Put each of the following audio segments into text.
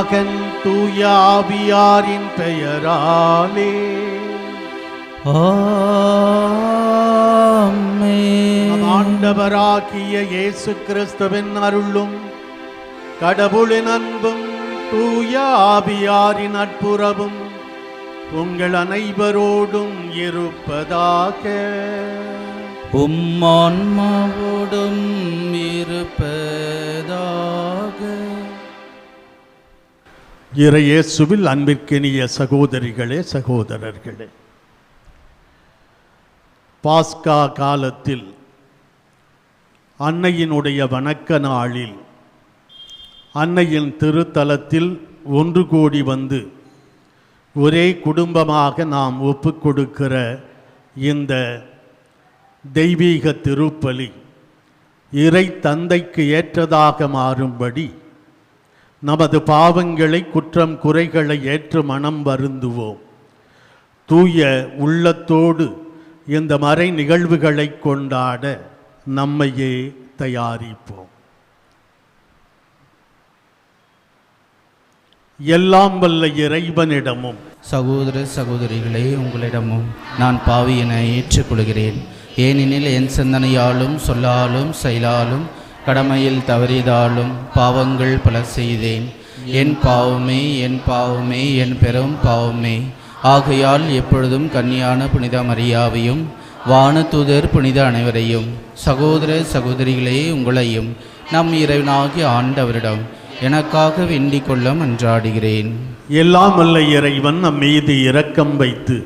மகன் தூய ஆவியாரின் பெயராலே ஆமென். ஆண்டவராகிய இயேசு கிறிஸ்துவின் அருளும் கடவுளின் அன்பும் தூய ஆவியாரின் நட்புறவும் உங்கள் அனைவரோடும் இருப்பதாக. உம்மான்மாவோடும் இருப்பதாக. இறையேசுவில் அன்பிற்கினிய சகோதரிகளே சகோதரர்களே, பாஸ்கா காலத்தில் அன்னையினுடைய வணக்க நாளில் அன்னையின் திருத்தலத்தில் ஒன்று கூடி வந்து ஒரே குடும்பமாக நாம் ஒப்புக்கொடுக்கிற இந்த தெய்வீக திருப்பலி இறை தந்தைக்கு ஏற்றதாக மாறும்படி நமது பாவங்களை குற்றம் குறைகளை ஏற்று மனம் வருந்துவோம். தூய உள்ளத்தோடு இந்த மறை நிகழ்வுகளை கொண்டாட நம்மையே தயாரிப்போம். எல்லாம் வல்ல இறைவனிடமும் சகோதர சகோதரிகளே, உங்களிடமும் நான் பாவி என ஏற்றுக்கொள்கிறேன். ஏனெனில் என் சிந்தனையாலும் சொல்லாலும் செயலாலும் கடமையில் தவறியதாலும் பாவங்கள் பல செய்தேன். என் பாவமே என் பாவமே என் பெரும் பாவமே. ஆகையால் எப்பொழுதும் கன்னியான புனித மரியாவையும் வானதூதர் புனித அனைவரையும் சகோதர சகோதரிகளே உங்களையும் நம் இறைவனாகிய ஆண்டவரிடம் எனக்காக வேண்டிக் கொள்ள மன்றாடுகிறேன். எல்லாம் வல்ல இறைவன் நம் மீது இரக்கம் வைத்து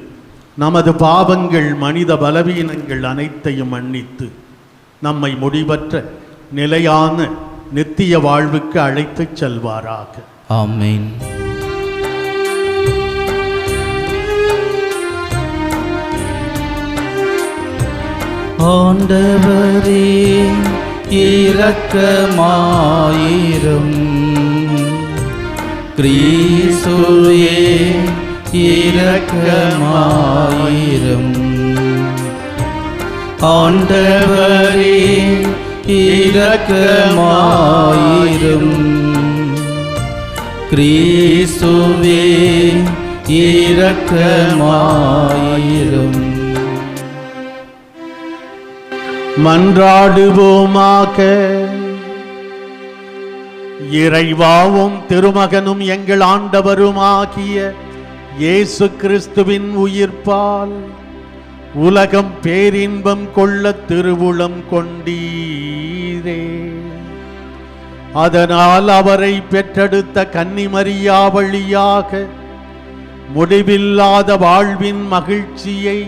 நமது பாவங்கள் மனித பலவீனங்கள் அனைத்தையும் மன்னித்து நம்மை முடிவற்ற நிலையான நித்திய வாழ்வுக்கு அழைத்துச் செல்வாராக. ஆமென். ஆண்டவரே இரக்கமாயிரும். கிறிஸ்துவே இரக்கமாயிரும். ஆண்டவரே இரக்கமாயிரும். கிறிஸ்துவே இரக்கமாயிரும். மன்றாடுவோமாக. இறைவாவும் திருமகனும் எங்கள் ஆண்டவருமாகிய இயேசு கிறிஸ்துவின் உயிர்ப்பால் உலகம் பேரின்பம் கொள்ள திருவுளம் கொண்டீரே. அதனால் அவரை பெற்றெடுத்த கன்னிமரியா வழியாக முடிவில்லாத வாழ்வின் மகிழ்ச்சியை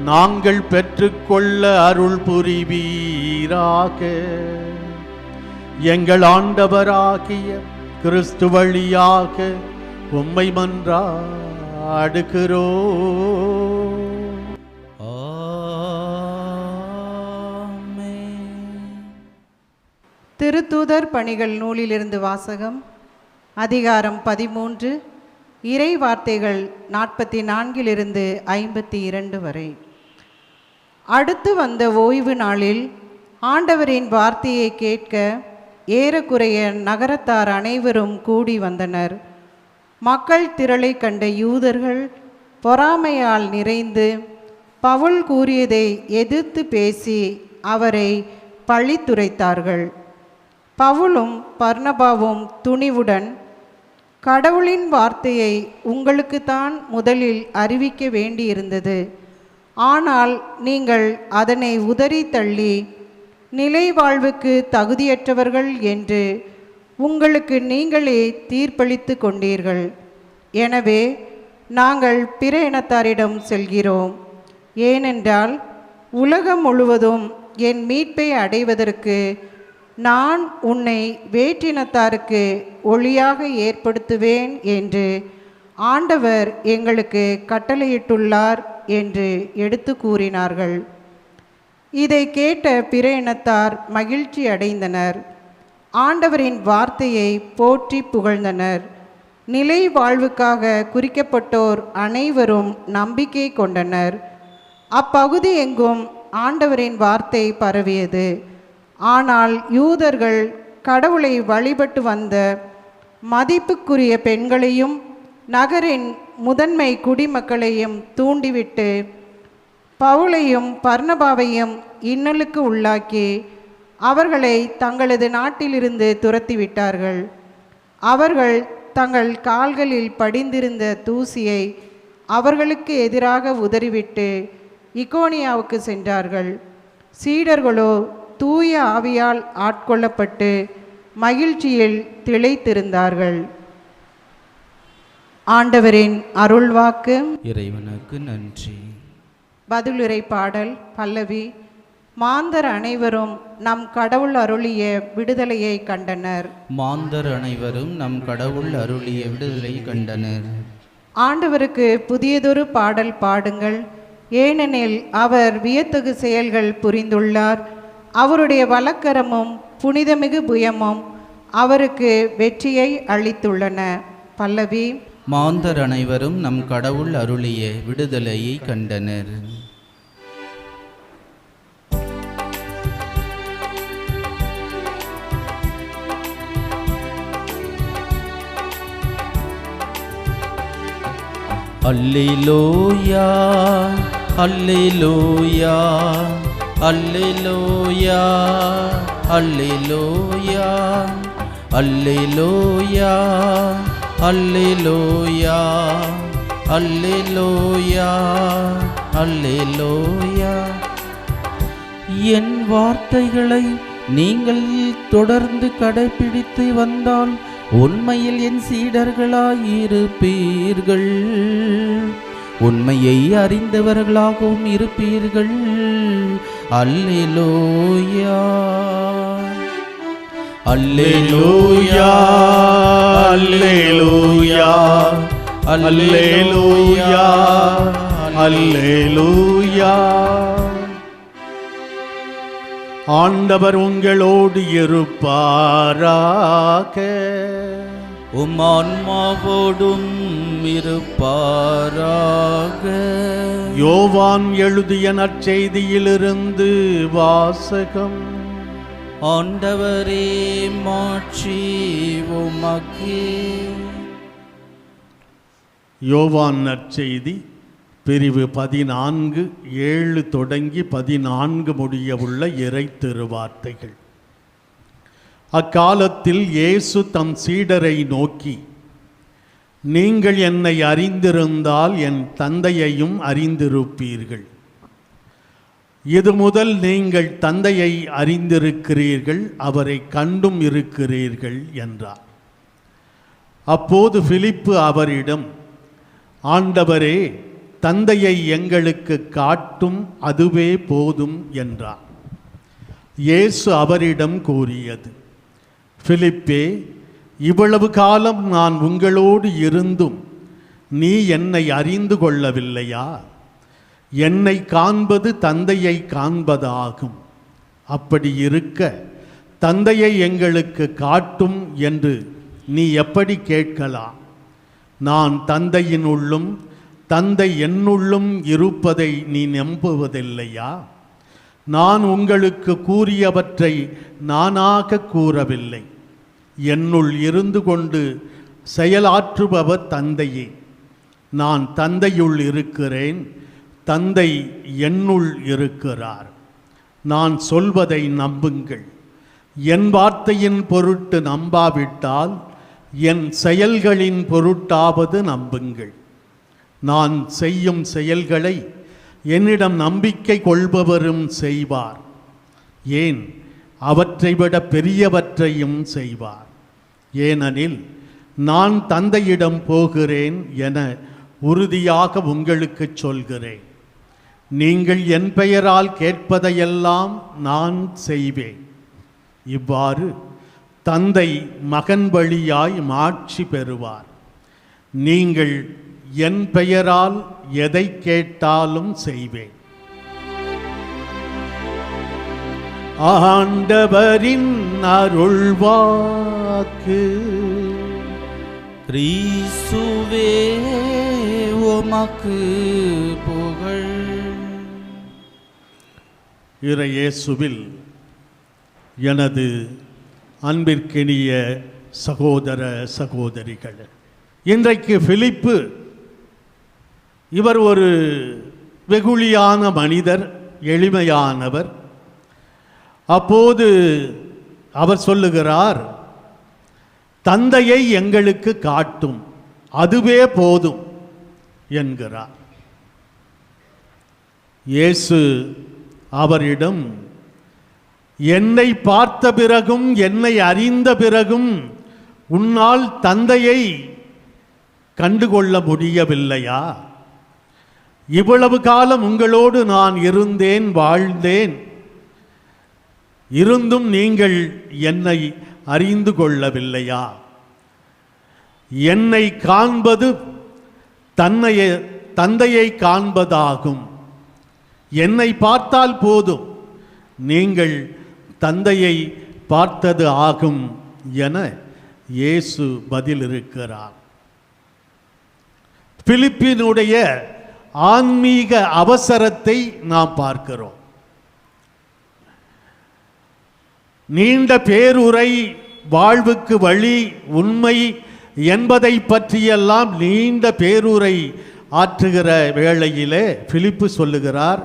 நாங்கள் பெற்றுக்கொள்ள அருள் புரிவீராக. எங்கள் ஆண்டவராகிய கிறிஸ்து வழியாக உம்மை மன்றாடுகிறோம். திருத்தூதர் பணிகள் நூலிலிருந்து வாசகம். அதிகாரம் 13, இறை வார்த்தைகள் 44 52 வரை. அடுத்து வந்த ஓய்வு நாளில் ஆண்டவரின் வார்த்தையை கேட்க ஏறக்குறைய நகரத்தார் அனைவரும் கூடி வந்தனர். மக்கள் திரளை கண்ட யூதர்கள் பொறாமையால் நிறைந்து பவுல் கூறியதை எதிர்த்து பேசி அவரை பழித்துரைத்தார்கள். பவுலும் பர்னபாவும் துணிவுடன், கடவுளின் வார்த்தையை உங்களுக்குத்தான் முதலில் அறிவிக்க வேண்டியிருந்தது. ஆனால் நீங்கள் அதனை உதறி தள்ளி நிலை வாழ்வுக்கு தகுதியற்றவர்கள் என்று உங்களுக்கு நீங்களே தீர்ப்பளித்து கொண்டீர்கள். எனவே நாங்கள் பிற இனத்தாரிடம் செல்கிறோம். ஏனென்றால் உலகம் முழுவதும் என் மீட்பை அடைவதற்கு நான் உன்னை வேற்றினத்தாருக்கு ஒளியாக ஏற்படுத்துவேன் என்று ஆண்டவர் எங்களுக்கு கட்டளையிட்டுள்ளார் என்று எடுத்து கூறினார்கள். இதை கேட்ட பிற இனத்தார் மகிழ்ச்சி அடைந்தனர். ஆண்டவரின் வார்த்தையை போற்றி புகழ்ந்தனர். நிலை வாழ்வுக்காக குறிக்கப்பட்டோர் அனைவரும் நம்பிக்கை கொண்டனர். அப்பகுதி எங்கும் ஆண்டவரின் வார்த்தை பரவியது. ஆனால் யூதர்கள் கடவுளை வழிபட்டு வந்த மதிப்புக்குரிய பெண்களையும் நகரின் முதன்மை குடிமக்களையும் தூண்டிவிட்டு பவுலையும் பர்னபாவையும் இன்னலுக்கு உள்ளாக்கி அவர்களை தங்களது நாட்டிலிருந்து துரத்திவிட்டார்கள். அவர்கள் தங்கள் கால்களில் படிந்திருந்த தூசியை அவர்களுக்கு எதிராக உதறிவிட்டு இக்கோனியாவுக்கு சென்றார்கள். சீடர்களோ தூய ஆவியால் ஆட்கொள்ளப்பட்டு மகிழ்ச்சியில் திளைத்திருந்தார்கள். ஆண்டவரின் அருள்வாக்கு. இறைவனுக்கு நன்றி. பதிலுரை பாடல் பல்லவி. மாந்தர் அனைவரும் நம் கடவுள் அருளிய விடுதலையை கண்டனர். மாந்தர் அனைவரும் நம் கடவுள் அருளிய விடுதலை கண்டனர். ஆண்டவருக்கு புதியதொரு பாடல் பாடுங்கள், ஏனெனில் அவர் வியத்தகு செயல்கள் புரிந்துள்ளார். அவருடைய வலக்கரமும் புனிதமிகு புயமும் அவருக்கு வெற்றியை அளித்துள்ளன. பல்லவி. மாந்தர் அனைவரும் நம் கடவுள் அருளிய விடுதலையை கண்டனர். அல்லேலூயா அல்லேலூயா அல்லேலூயா அல்லேலூயா அல்லேலூயா அல்லேலூயா அல்லேலூயா அல்லேலூயா. என் வார்த்தைகளை நீங்கள் தொடர்ந்து கடைபிடித்து வந்தால் உண்மையில் என் சீடர்களாயிருப்பீர்கள், உண்மையை அறிந்தவர்களாகவும் இருப்பீர்கள். அல்லேலூயா அல்லேலூயா அல்லேலூயா அல்லேலூயா அல்லேலூயா. ஆண்டவர் உங்களோடு இருப்பாராக. உம் ஆன்மாவோடும் இருப்பாராக. யோவான் எழுதிய நற்செய்தியிலிருந்து வாசகம். ஆண்டவரே மாட்சி உமக்கே. யோவான் நற்செய்தி பிரிவு 14 7 தொடங்கி 14 முடிய உள்ள இறை திருவார்த்தைகள். அக்காலத்தில் இயேசு தம் சீடரை நோக்கி, நீங்கள் என்னை அறிந்திருந்தால் என் தந்தையையும் அறிந்திருப்பீர்கள். இது முதல் நீங்கள் தந்தையை அறிந்திருக்கிறீர்கள், அவரை கண்டும் இருக்கிறீர்கள் என்றார். அப்போது பிலிப்பு அவரிடம், ஆண்டவரே, தந்தையை எங்களுக்கு காட்டும், அதுவே போதும் என்றார். இயேசு அவரிடம் கூறியது, பிலிப்பே, இவ்வளவு காலம் நான் உங்களோடு இருந்தும் நீ என்னை அறிந்து கொள்ளவில்லையா? என்னை காண்பது தந்தையை காண்பதாகும். அப்படி இருக்க தந்தையை எங்களுக்கு காட்டும் என்று நீ எப்படி கேட்கலாம்? நான் தந்தையின் உள்ளும் தந்தை என்னுள்ளும் இருப்பதை நீ நம்புவதில்லையா? நான் உங்களுக்கு கூறியவற்றை நானாக கூறவில்லை. என்னுள் இருந்து கொண்டு செயலாற்றுபவர் தந்தையே. நான் தந்தையுள் இருக்கிறேன், தந்தை என்னுள் இருக்கிறார். நான் சொல்வதை நம்புங்கள். என் வார்த்தையின் பொருட்டு நம்பாவிட்டால் என் செயல்களின் பொருட்டாவது நம்புங்கள். நான் செய்யும் செயல்களை என்னிடம் நம்பிக்கை கொள்பவரும் செய்வார். ஏன், அவற்றை விட பெரியவற்றையும் செய்வார். ஏனெனில் நான் தந்தையிடம் போகிறேன் என உறுதியாக உங்களுக்கு சொல்கிறேன். நீங்கள் என் பெயரால் கேட்பதையெல்லாம் நான் செய்வேன். இவ்வாறு தந்தை மகன் வழியாய் மாட்சி பெறுவார். நீங்கள் என் பெயரால் எதை கேட்டாலும் செய்வேன். ஆண்டவரின் அருள்வாக்கு. கிறிஸ்துவே உமக்கு புகழ். இறையேசுவில் எனது அன்பிற்கினிய சகோதர சகோதரிகள், இன்றைக்கு பிலிப்பு இவர் ஒரு வெகுளியான மனிதர், எளிமையானவர். அப்போது அவர் சொல்லுகிறார், தந்தையை எங்களுக்கு காட்டும், அதுவே போதும் என்கிறார். இயேசு அவரிடம், என்னை பார்த்த பிறகும் என்னை அறிந்த பிறகும் உன்னால் தந்தையை கண்டுகொள்ள முடியவில்லையா? இவ்வளவு காலம் உங்களோடு நான் இருந்தேன், வாழ்ந்தேன், இருந்தும் நீங்கள் என்னை அறிந்து கொள்ளவில்லையா? என்னை காண்பது தந்தையை காண்பதாகும். என்னை பார்த்தால் போதும், நீங்கள் தந்தையை பார்த்தது ஆகும் என இயேசு பதிலிருக்கிறார். பிலிப்பினுடைய ஆன்மீக அவசரத்தை நாம் பார்க்கிறோம். நீண்ட பேருரை, வாழ்வுக்கு வழி, உண்மை என்பதை பற்றியெல்லாம் நீண்ட பேருரை ஆற்றுகிற வேளையிலே பிலிப்பு சொல்லுகிறார்,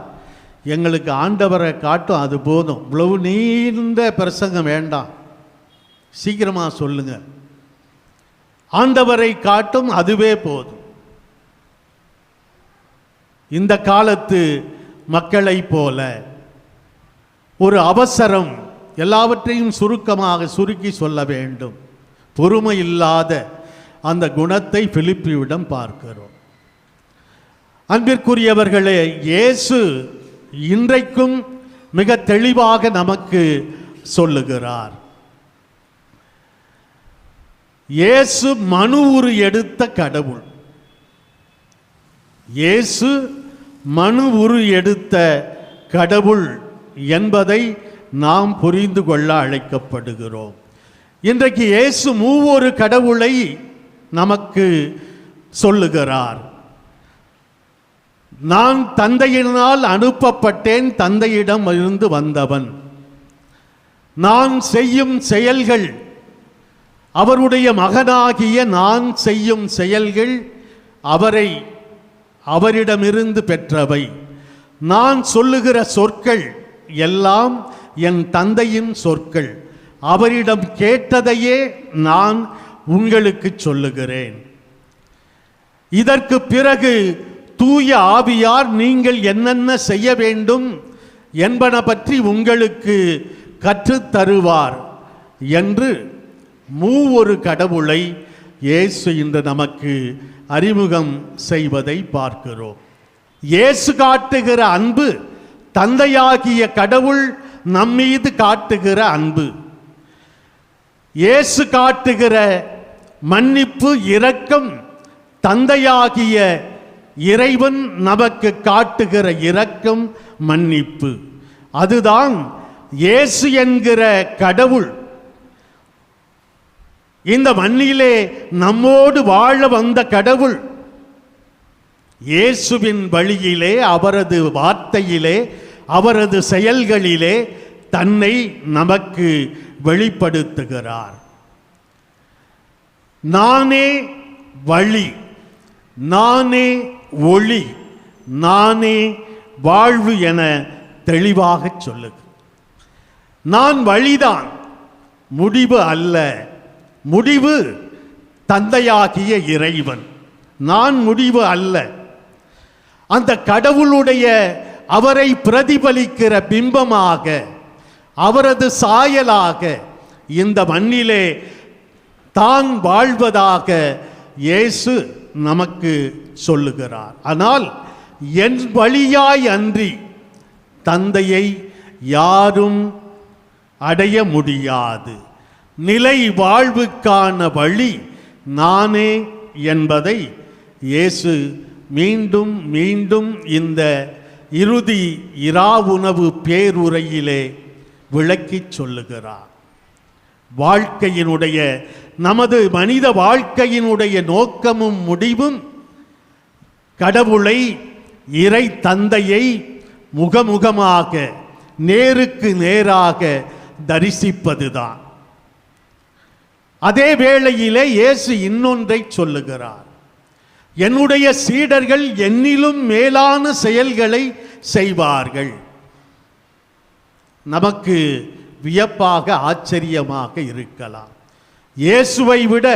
எங்களுக்கு ஆண்டவரை காட்டும், அது போதும், இவ்வளவு நீண்ட பிரசங்கம் வேண்டாம், சீக்கிரமாக சொல்லுங்க, ஆண்டவரை காட்டும், அதுவே போதும். இந்த காலத்து மக்களைப் போல ஒரு அவசரம், எல்லாவற்றையும் சுருக்கி சொல்ல வேண்டும், பொறுமை இல்லாத அந்த குணத்தை பிலிப்பியிடம் பார்க்கிறோம். அன்பிற்குரியவர்களே, இயேசு இன்றைக்கும் மிக தெளிவாக நமக்கு சொல்லுகிறார். இயேசு மனு உரு எடுத்த கடவுள். இயேசு மனு உரு எடுத்த கடவுள் என்பதை நாம் புரிந்து கொள்ள அழைக்கப்படுகிறோம். இன்றைக்கு இயேசு மூவொரு கடவுளை நமக்கு சொல்லுகிறார். நான் தந்தையினால் அனுப்பப்பட்டேன், தந்தையிடம் இருந்து வந்தவன். நான் செய்யும் செயல்கள், அவருடைய மகனாகிய நான் செய்யும் செயல்கள் அவரிடமிருந்து பெற்றவை. நான் சொல்லுகிற சொற்கள் எல்லாம் என் தந்தையின் சொற்கள். அவரிடம் கேட்டதையே நான் உங்களுக்கு சொல்லுகிறேன். இதற்கு பிறகு தூய ஆவியார் நீங்கள் என்னென்ன செய்ய வேண்டும் என்பன பற்றி உங்களுக்கு கற்றுத்தருவார் என்று மூவொரு கடவுளை இயேசு இன்று நமக்கு அறிமுகம் செய்வதை பார்க்கிறோம். இயேசு காட்டுகிற அன்பு, தந்தையாகிய கடவுள் நம்மீது காட்டுகிற அன்பு. இயேசு காட்டுகிற மன்னிப்பு, இரக்கம், தந்தையாகிய இறைவன் நமக்கு காட்டுகிற இரக்கம், மன்னிப்பு. அதுதான் இயேசு என்கிற கடவுள் இந்த மண்ணிலே நம்மோடு வாழ வந்த கடவுள். இயேசுவின் வழியிலே, அவரது வார்த்தையிலே, அவரது செயல்களிலே தன்னை நமக்கு வெளிப்படுத்துகிறார். நானே வழி, நானே ஒளி, நானே வாழ்வு என தெளிவாக சொல்லுது. நான் வழிதான், முடிவு அல்ல. முடிவு தந்தையாகிய இறைவன். நான் முடிவு அல்ல. அந்த கடவுளுடைய, அவரை பிரதிபலிக்கிற பிம்பமாக, அவரது சாயலாக இந்த மண்ணிலே தான் வாழ்வதாக இயேசு நமக்கு சொல்லுகிறார். ஆனால் என் வழியாய் அன்றி தந்தையை யாரும் அடைய முடியாது. நிலை வாழ்வுக்கான வழி நானே என்பதை இயேசு மீண்டும் மீண்டும் இந்த இறுதி இராவுணவு பேருரையிலே விளக்கிச் சொல்லுகிறார். வாழ்க்கையினுடைய, நமது மனித வாழ்க்கையினுடைய நோக்கமும் முடிவும் கடவுளை, இறை தந்தையை முகமுகமாக, நேருக்கு நேராக தரிசிப்பதுதான். அதே வேளையிலே இயேசு இன்னொன்றை சொல்லுகிறார். என்னுடைய சீடர்கள் என்னிலும் மேலான செயல்களை செய்வார்கள். நமக்கு வியப்பாக ஆச்சரியமாக இருக்கலாம். இயேசுவை விட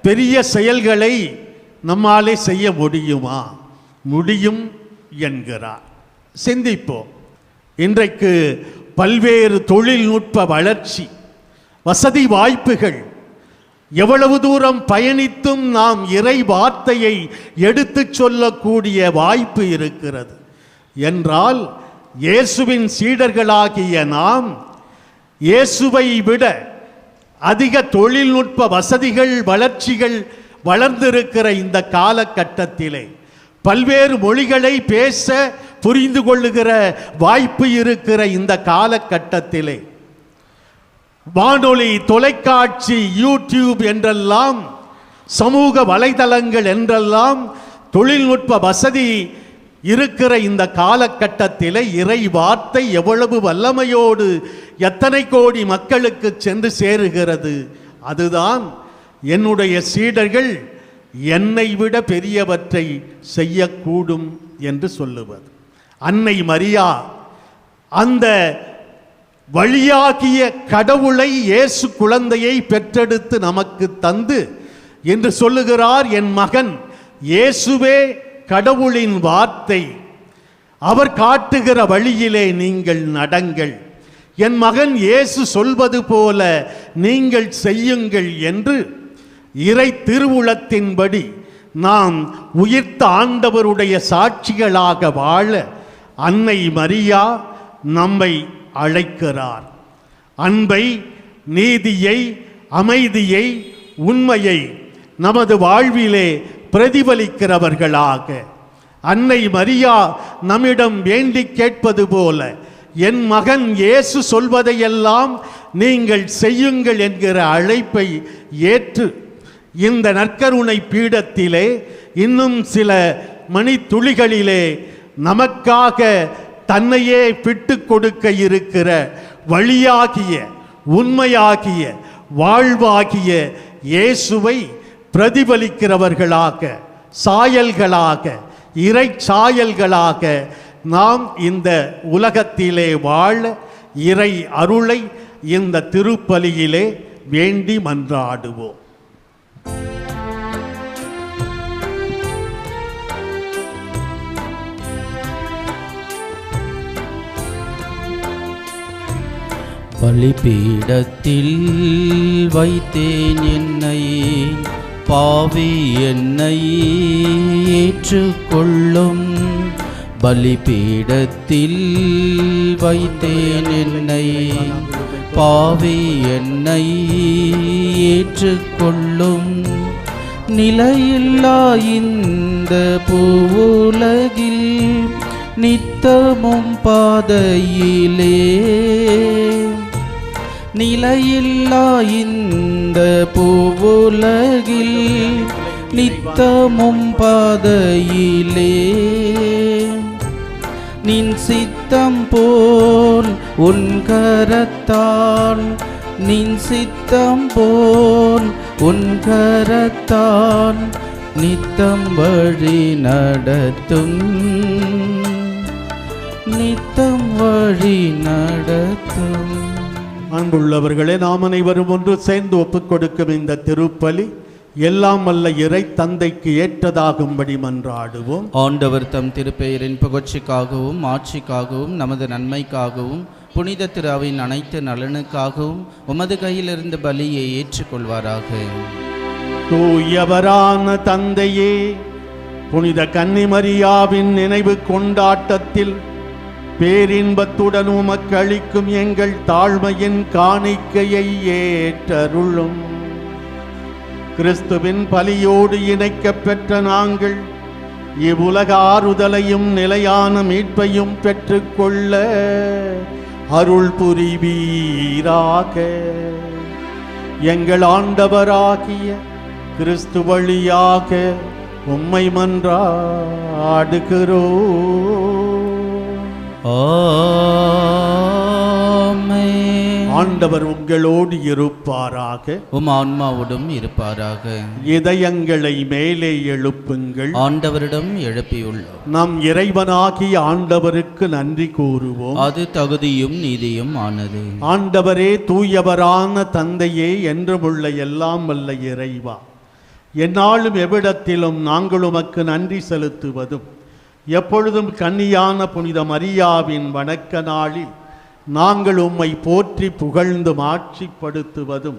பெரிய செயல்களை நம்மாலே செய்ய முடியுமா? முடியும் என்கிறார். சிந்திப்போம். இன்றைக்கு பல்வேறு தொழில்நுட்ப வளர்ச்சி, வசதி வாய்ப்புகள், எவ்வளவு தூரம் பயணித்தும் நாம் இறை வார்த்தையை எடுத்துச் சொல்லக்கூடிய வாய்ப்பு இருக்கிறது என்றால், இயேசுவின் சீடர்களாகிய நாம் இயேசுவை விட அதிக தொழில்நுட்ப வசதிகள் வளர்ச்சிகள் வளர்ந்திருக்கிற இந்த காலகட்டத்திலே பல்வேறு மொழிகளை பேச புரிந்து கொள்ளுகிற வாய்ப்பு இருக்கிற இந்த காலகட்டத்திலே வானொலி, தொலைக்காட்சி, யூடியூப் என்றெல்லாம், சமூக வலைதளங்கள் என்றெல்லாம் தொழில்நுட்ப வசதி இருக்கிற இந்த காலகட்டத்தில் இறை வார்த்தை எவ்வளவு வல்லமையோடு எத்தனை கோடி மக்களுக்கு சென்று சேருகிறது. அதுதான் என்னுடைய சீடர்கள் என்னை விட பெரியவற்றை செய்யக்கூடும் என்று சொல்லுவது. அன்னை மரியா அந்த வழியாகிய கடவுளை, இயேசு குழந்தையை பெற்றெடுத்து நமக்கு தந்து என்று சொல்லுகிறார், என் மகன் இயேசுவே கடவுளின் வார்த்தை, அவர் காட்டுகிற வழியிலே நீங்கள் நடங்கள், என் மகன் இயேசு சொல்வது போல நீங்கள் செய்யுங்கள் என்று இறை திருவுளத்தின்படி நாம் உயிர்த்த ஆண்டவருடைய சாட்சிகளாக வாழ அன்னை மரியா நம்மை அழைக்கிறார். அன்பை, நீதியை, அமைதியை, உண்மையை நமது வாழ்விலே பிரதிபலிக்கிறவர்களாக அன்னை மரியா நம்மிடம் வேண்டி கேட்பது போல, என் மகன் இயேசு சொல்வதையெல்லாம் நீங்கள் செய்யுங்கள் என்கிற அழைப்பை ஏற்று இந்த நற்கருணை பீடத்திலே இன்னும் சில மணித்துளிகளிலே நமக்காக தன்னையே விட்டு கொடுக்க இருக்கிற வழியாகிய, உண்மையாகிய, வாழ்வாகிய இயேசுவை பிரதிபலிக்கிறவர்களாக, சாயல்களாக, இறை சாயல்களாக நாம் இந்த உலகத்திலே வாழ இறை அருளை இந்த திருப்பலியிலே வேண்டி மன்றாடுவோம். பலிபீடத்தில் வைத்தேன் என்னை, பாவி என்னை ஏற்றுக்கொள்ளும். பலிபீடத்தில் வைத்தேன் என்னை, பாவி என்னை ஏற்றுக்கொள்ளும். நிலையில்லா இந்த பூவுலகில் நித்தமும் பாதையிலே, நிலையில்லா இந்த பூவுலகில் நித்தமும் பாதையிலே, நின் சித்தம் போல் உன் கரத்தால், நின் சித்தம் போல் உன் கரத்தால் நித்தம் வழி நடத்தும், நித்தம் வழி நடத்தும். அன்புள்ளவர்களே, நாம் அனைவரும் ஒன்று சேர்ந்து ஒப்புக் கொடுக்கும் இந்த திருப்பலி எல்லாம் வல்ல இறை தந்தைக்கு ஏற்றதாகும்படி மன்றாடுவோம். ஆண்டவர் தம் திருப்பெயரின் புகழ்ச்சிக்காகவும் ஆட்சிக்காகவும் நமது நன்மைக்காகவும் புனித திருவின் அனைத்து நலனுக்காகவும் உமது கையிலிருந்து பலியை ஏற்றுக்கொள்வாராக. தூயவரான தந்தையே, புனித கன்னிமரியாவின் நினைவு கொண்டாட்டத்தில் பேரின்பத்துடன் உமக்கு அளிக்கும் எங்கள் தாழ்மையின் காணிக்கையை ஏற்றருளும். கிறிஸ்துவின் பலியோடு இணைக்கப் பெற்ற நாங்கள் இவ்வுலக ஆறுதலையும் நிலையான மீட்பையும் பெற்றுக்கொள்ள அருள் புரிவீராக. எங்கள் ஆண்டவராகிய கிறிஸ்து வழியாக உம்மை மன்றாடுகிறோம். ஆமென். ஆண்டவர் உங்களோடு இருப்பாராக. உம் ஆன்மாவோடும் இருப்பாராக. இதயங்களை மேலே எழுப்புங்கள். ஆண்டவரிடம் எழுப்பியுள்ளோம். நம் இறைவனாகிய ஆண்டவருக்கு நன்றி கூறுவோம். அது தகுதியும் நீதியும் ஆனது. ஆண்டவரே, தூயவரான தந்தையே, என்றுமுள்ள எல்லாம் வல்ல இறைவா, எந்நாளும் எவ்விடத்திலும் நாங்கள் உமக்கு நன்றி செலுத்துவதும், எப்பொழுதும் கன்னியான புனித மரியாவின் வணக்க நாளில் நாங்கள் உம்மை போற்றி புகழ்ந்து மாட்சிப்படுத்துவதும்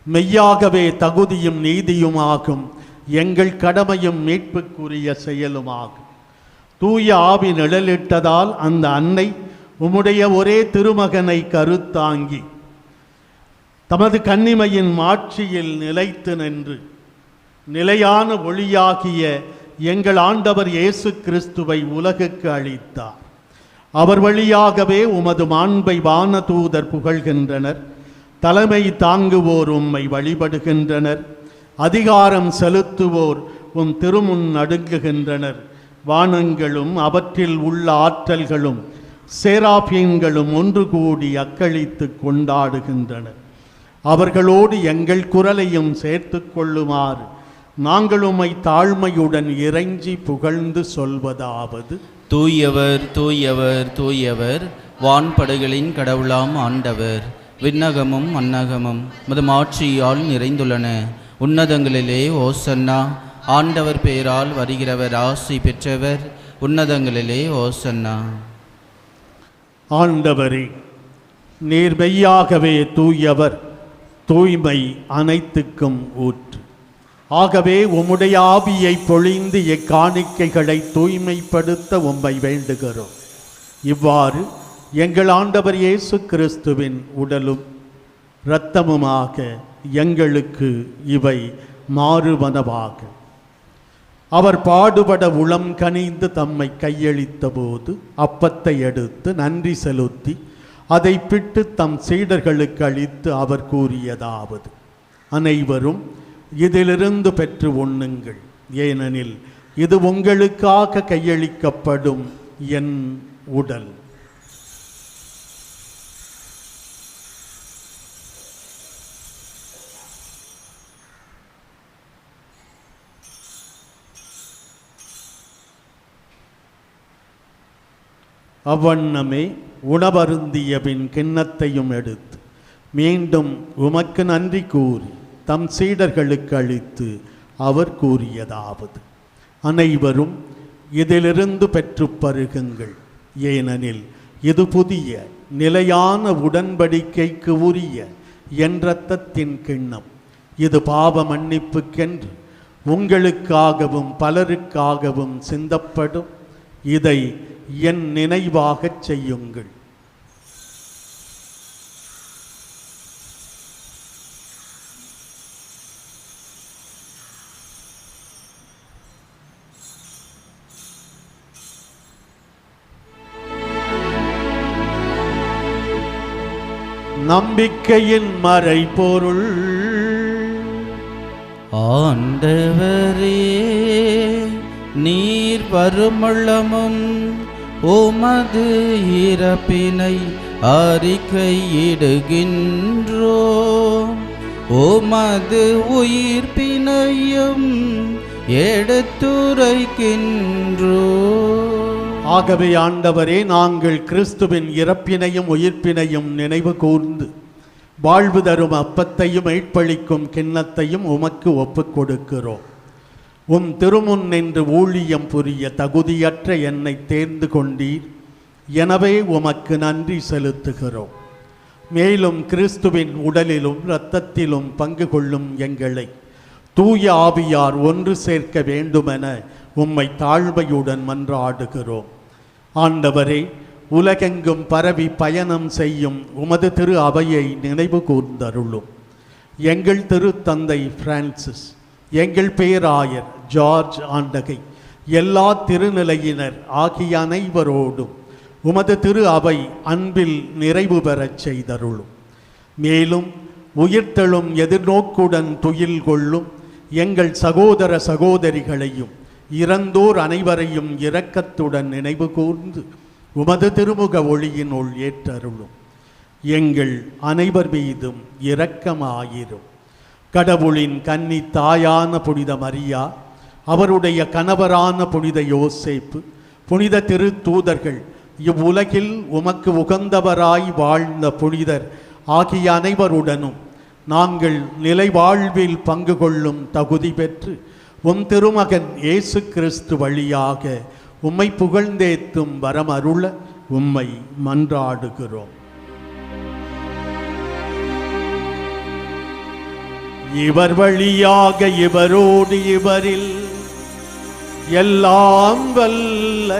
மெய்யாகவே தகுதியும் நீதியுமாகும், எங்கள் கடமையும் மீட்புக்குரிய செயலுமாகும். தூய ஆவி நிழலிட்டதால் அந்த அன்னை உம்முடைய ஒரே திருமகனை கருத்தாங்கி தமது கன்னிமையின் மாட்சியில் நிலைத்து நின்று நிலையான ஒளியாகிய எங்கள் ஆண்டவர் இயேசு கிறிஸ்துவை உலகுக்கு அளித்தார். அவர் வழியாகவே உமது மாண்பை வானதூதர் புகழ்கின்றனர். தலைமை தாங்குவோர் உம்மை வழிபடுகின்றனர். அதிகாரம் செலுத்துவோர் உம் திருமுன் நடுங்குகின்றனர். வானங்களும் அவற்றில் உள்ள ஆற்றல்களும் சேராபீன்களும் ஒன்று கூடி அக்களித்து கொண்டாடுகின்றனர். அவர்களோடு எங்கள் குரலையும் சேர்த்து கொள்ளுமாறு நாங்கள் உம்மை தாழ்மையுடன் இறைஞ்சி புகழ்ந்து சொல்வதாவது: தூயவர் தூயவர் தூயவர், வான்படைகளின் கடவுளாம் ஆண்டவர். விண்ணகமும் மன்னகமும் மது ஆட்சியால் நிறைந்துள்ளன. உன்னதங்களிலே ஓசன்னா. ஆண்டவர் பெயரால் வருகிறவர் ஆசி பெற்றவர். உன்னதங்களிலே ஓசன்னா. ஆண்டவரே, நீர் மெய்யாகவே தூயவர், தூய்மை அனைத்துக்கும் ஊற்று. ஆகவே உம்முடைய ஆவியை பொழிந்து எக்காணிக்கைகளை தூய்மைப்படுத்த உம்மை வேண்டுகிறோம். இவ்வாறு எங்கள் ஆண்டவர் இயேசு கிறிஸ்துவின் உடலும் இரத்தமுமாக எங்களுக்கு இவை மாறுவனவாக. அவர் பாடுபட உளம் கனிந்து தம்மை கையளித்த போது அப்பத்தை எடுத்து நன்றி செலுத்தி அதை பிட்டு தம் சீடர்களுக்கு அளித்து அவர் கூறியதாவது: அனைவரும் இதிலிருந்து பெற்று உண்ணுங்கள், ஏனெனில் இது உங்களுக்காக கையளிக்கப்படும் என் உடல். அவ்வண்ணமே உணவருந்திய பின் கிண்ணத்தையும் எடுத்து மீண்டும் உமக்கு நன்றி கூறி தம் சீடர்களுக்கு அளித்து அவர் கூறியதாவது: அனைவரும் இதிலிருந்து பெற்று பருகுங்கள், ஏனெனில் இது புதிய நிலையான உடன்படிக்கைக்கு உரிய என் இரத்தத்தின் கிண்ணம். இது பாவ மன்னிப்புக்கென்று உங்களுக்காகவும் பலருக்காகவும் சிந்தப்படும். இதை என் நினைவாகச் செய்யுங்கள். நம்பிக்கையின் மறைபொருள். ஆண்டவரே, நீர் வருமளமும் உமது இறப்பினை அறிக்கையிடுகின்றோம், உமது உயிர்ப்பினையும் எடுத்துரைக்கின்றோம். ஆகவே ஆண்டவரே, நாங்கள் கிறிஸ்துவின் இறப்பினையும் உயிர்ப்பினையும் நினைவு கூர்ந்து வாழ்வு தரும் அப்பத்தையும் மீட்பளிக்கும் கிண்ணத்தையும் உமக்கு ஒப்புக் கொடுக்கிறோம். உம் திருமுன் நின்று ஊழியம் புரிய தகுதியற்ற என்னை தேர்ந்து கொண்டீர். எனவே உமக்கு நன்றி செலுத்துகிறோம். மேலும் கிறிஸ்துவின் உடலிலும் இரத்தத்திலும் பங்கு கொள்ளும் எங்களை தூய ஆவியார் ஒன்று சேர்க்க வேண்டுமென உம்மை தாழ்மையுடன் மன்றாடுகிறோம். ஆண்டவரே, உலகெங்கும் பரவி பயணம் செய்யும் உமது திரு அவையை நினைவு கூர்ந்தருளும். எங்கள் திருத்தந்தை பிரான்சிஸ், எங்கள் பேராயர் ஜார்ஜ் ஆண்டகை, எல்லா திருநிலையினர் ஆகிய அனைவரோடும் உமது திரு அவை அன்பில் நிறைவு பெறச் செய்தருளும். மேலும் உயிர்த்தெழும் எதிர்நோக்குடன் துயில் கொள்ளும் எங்கள் சகோதர சகோதரிகளையும் இறந்தோர் அனைவரையும் இரக்கத்துடன் நினைவு கூர்ந்து உமது திருமுக ஒளியினுள் ஏற்றருளும். எங்கள் அனைவர் மீதும் இரக்கமாயிரும். கடவுளின் கன்னி தாயான புனித மரியா, அவருடைய கணவரான புனித யோசேப்பு, புனித திருத்தூதர்கள், இவ்வுலகில் உமக்கு உகந்தவராய் வாழ்ந்த புனிதர் ஆகிய அனைவருடனும் நாங்கள் நிலை வாழ்வில் பங்கு கொள்ளும் தகுதி பெற்று உம் திருமகன் இயேசு கிறிஸ்து வழியாக உம்மை புகழ்ந்தேத்தும் வரம் அருள உம்மை மன்றாடுகிறோம். இவர் வழியாக இவரோடு இவரில் எல்லாம் வல்ல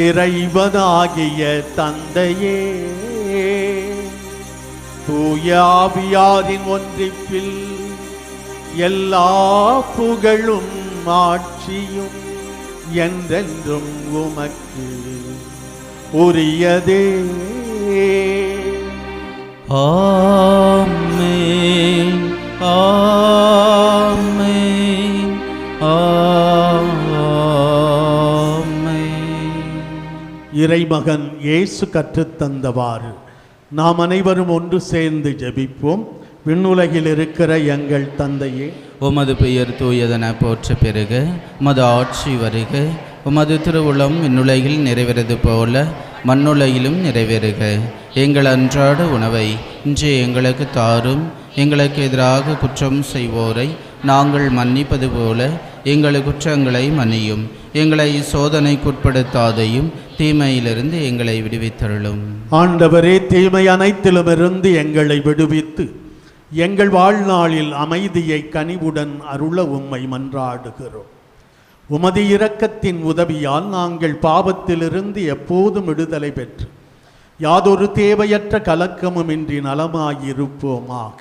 இறைவனாகிய தந்தையே, தூய ஆவியாரின் ஒன்றிப்பில் எல்லா புகழும் ஆட்சியும் என்றென்றும் உமக்கு உரியதே. ஆமென், ஆமென், ஆமென். இறைமகன் இயேசு கற்றுத்தந்தவாறு நாம் அனைவரும் ஒன்று சேர்ந்து ஜெபிப்போம். விண்ணுலகில் இருக்கிற எங்கள் தந்தையே, உமது பெயர் தூயதென போற்ற பெறுக. உமது ஆட்சி வருக. உமது திருவுளம் விண்ணுலகில் நிறைவேறது போல மண்ணுலகிலும் நிறைவேறுக. எங்கள் அன்றாட உணவை இன்று எங்களுக்கு தாரும். எங்களுக்கு எதிராக குற்றம் செய்வோரை நாங்கள் மன்னிப்பது போல எங்கள் குற்றங்களை மன்னியும். எங்களை சோதனைக்குட்படுத்தாதையும் தீமையிலிருந்து எங்களை விடுவித்தருளும். ஆண்டவரே, தீமை அனைத்திலுமிருந்து எங்களை விடுவித்து எங்கள் வாழ்நாளில் அமைதியை கனிவுடன் அருள உம்மை மன்றாடுகிறோம். உமது இரக்கத்தின் உதவியால் நாங்கள் பாவத்திலிருந்து எப்போதும் விடுதலை பெற்று யாதொரு தேவையற்ற கலக்கமுமின்றி நலமாயிருப்போமாக.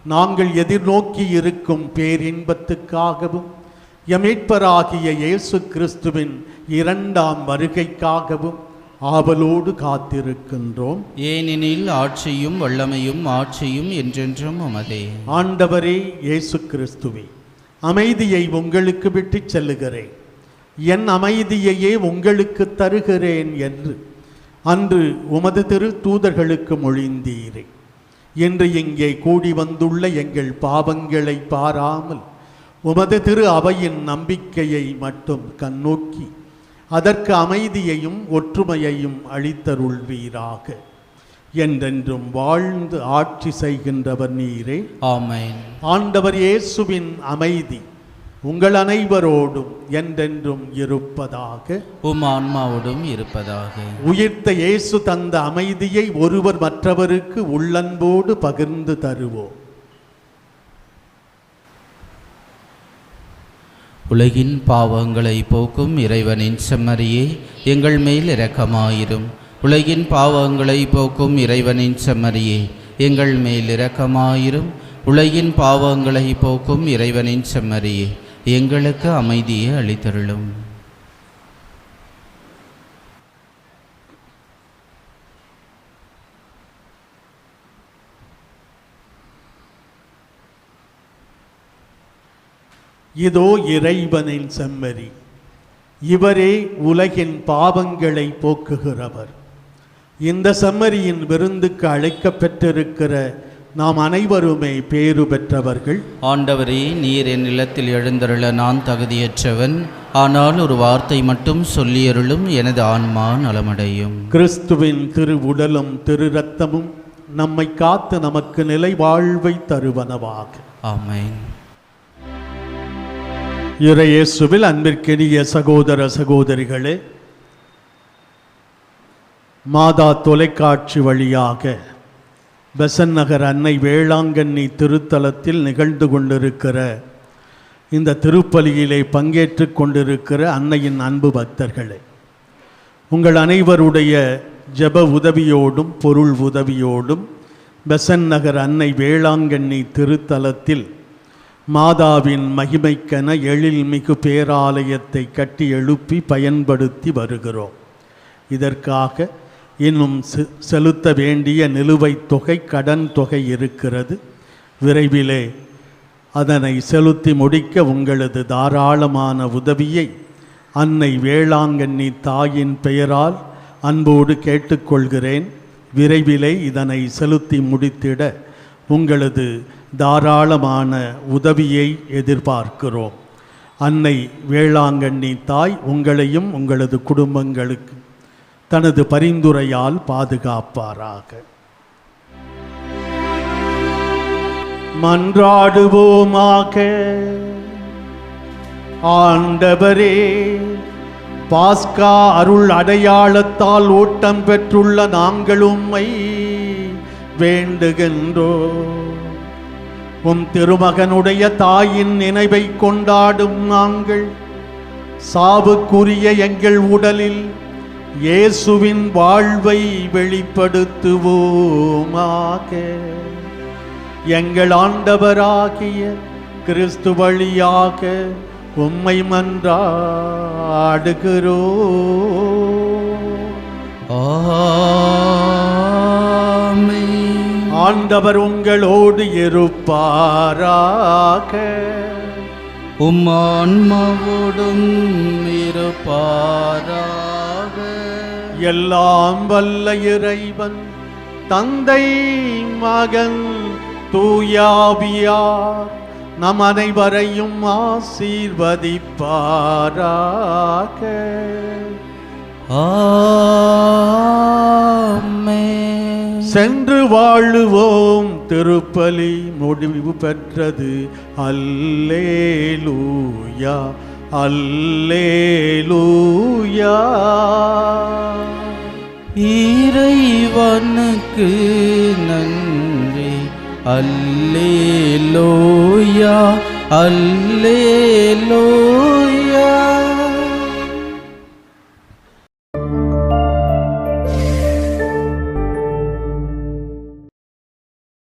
நாங்கள் எதிர்நோக்கி இருக்கும் பேரின்பத்துக்காகவும் எமீட்பராகிய இயேசு கிறிஸ்துவின் இரண்டாம் வருகைக்காகவும் ஆவலோடு காத்திருக்கின்றோம். ஏனெனில் ஆட்சியும் வல்லமையும் ஆட்சியும் என்றென்றும் உமதே. ஆண்டவரே இயேசு கிறிஸ்துவே, அமைதியை உங்களுக்கு விட்டுச் செல்லுகிறேன், என் அமைதியையே உங்களுக்கு தருகிறேன் என்று அன்று உமது திரு தூதர்களுக்கு மொழிந்தீரே. இன்று இங்கே கூடி வந்துள்ள எங்கள் பாவங்களை பாராமல் உமது திரு அவையின் நம்பிக்கையை மட்டும் கண்ணோக்கி அதற்கு அமைதியையும் ஒற்றுமையையும் அளித்தருள்வீராக. என்றென்றும் வாழ்ந்து ஆட்சி செய்கின்றவர் நீரே. ஆமென். ஆண்டவர் இயேசுவின் அமைதி உங்கள் அனைவரோடும் என்றென்றும் இருப்பதாக. உம் ஆன்மாவோடும் இருப்பதாக. உயிர்த்த இயேசு தந்த அமைதியை ஒருவர் மற்றவருக்கு உள்ளன்போடு பகிர்ந்து தருவோம். உலகின் பாவங்களை போக்கும் இறைவனின் செம்மறியே, எங்கள் மேல் இரக்கமாயிரும். உலகின் பாவங்களை போக்கும் இறைவனின் செம்மறியே, எங்கள் மேல் இரக்கமாயிரும். உலகின் பாவங்களை போக்கும் இறைவனின் செம்மறியே, எங்களுக்கு அமைதியை அளித்தருளும். இதோ இறைவனின் செம்மறி, இவரே உலகின் பாவங்களை போக்குகிறவர். இந்த செம்மறியின் விருந்துக்கு அழைக்கப்பட்டிருக்கிற நாம் அனைவருமே பேறு பெற்றவர்கள். ஆண்டவரே, நீர் என் இல்லத்தில் எழுந்தருள நான் தகுதியற்றவன். ஆனால் ஒரு வார்த்தை மட்டும் சொல்லியருளும், எனது ஆன்மா நலமடையும். கிறிஸ்துவின் திரு உடலும் திரு இரத்தமும் நம்மை காத்து நமக்கு நிலை வாழ்வை தருவனவாக. ஆமென். இறையேசுவில் அன்பிற்கினிய சகோதர சகோதரிகளே, மாதா தொலைக்காட்சி வழியாக பெசன் நகர் அன்னை வேளாங்கண்ணி திருத்தலத்தில் நிகழ்ந்து கொண்டிருக்கிற இந்த திருப்பலியிலே பங்கேற்று கொண்டிருக்கிற அன்னையின் அன்பு பக்தர்களே, உங்கள் அனைவருடைய ஜெப உதவியோடும் பொருள் உதவியோடும் பெசன் நகர் அன்னை வேளாங்கண்ணி திருத்தலத்தில் மாதாவின் மகிமைக்கென எழில்மிகு பேராலயத்தை கட்டி எழுப்பி பயன்படுத்தி வருகிறோம். இதற்காக இன்னும் செலுத்த வேண்டிய நிலுவைத் தொகை, கடன் தொகை இருக்கிறது. விரைவிலே அதனை செலுத்தி முடிக்க உங்களது தாராளமான உதவியை அன்னை வேளாங்கண்ணி தாயின் பெயரால் அன்போடு கேட்டுக்கொள்கிறேன். விரைவிலே இதனை செலுத்தி முடித்திட உங்களது தாராளமான உதவியை எதிர்பார்க்கிறோம். அன்னை வேளாங்கண்ணி தாய் உங்களையும் உங்களது குடும்பங்களுக்கு தனது பரிந்துரையால் பாதுகாப்பாராக. மன்றாடுவோமாக. ஆண்டவரே, பாஸ்கா அருள் அடையாளத்தால் ஓட்டம் பெற்றுள்ள நாங்கள் உம்மை வேண்டுகின்றோம். உம் திருமகனுடைய தாயின் நினைவை கொண்டாடும் நாங்கள் சாவுக்குரிய எங்கள் உடலில் இயேசுவின் வாழ்வை வெளிப்படுத்துவோமாக. எங்கள் ஆண்டவராகிய கிறிஸ்து வழியாக உம்மை மன்றாடுகிறோம். ஆமென். ஆண்டவர் உங்களோடு இருப்பாராக. உம் ஆன்மாவோடும் இருப்பாராக. எல்லாம் வல்ல இறைவன் தந்தை மகன் தூயாவியார் நம் அனைவரையும் ஆசீர்வதிப்பாராக. ஆமென். சென்று வாழுவோம். திருப்பலி முடிவு பெற்றது. அல்லேலூயா, அல்லேலூயா. இறைவனுக்கு நன்றி. அல்லேலூயா, அல்லேலூயா.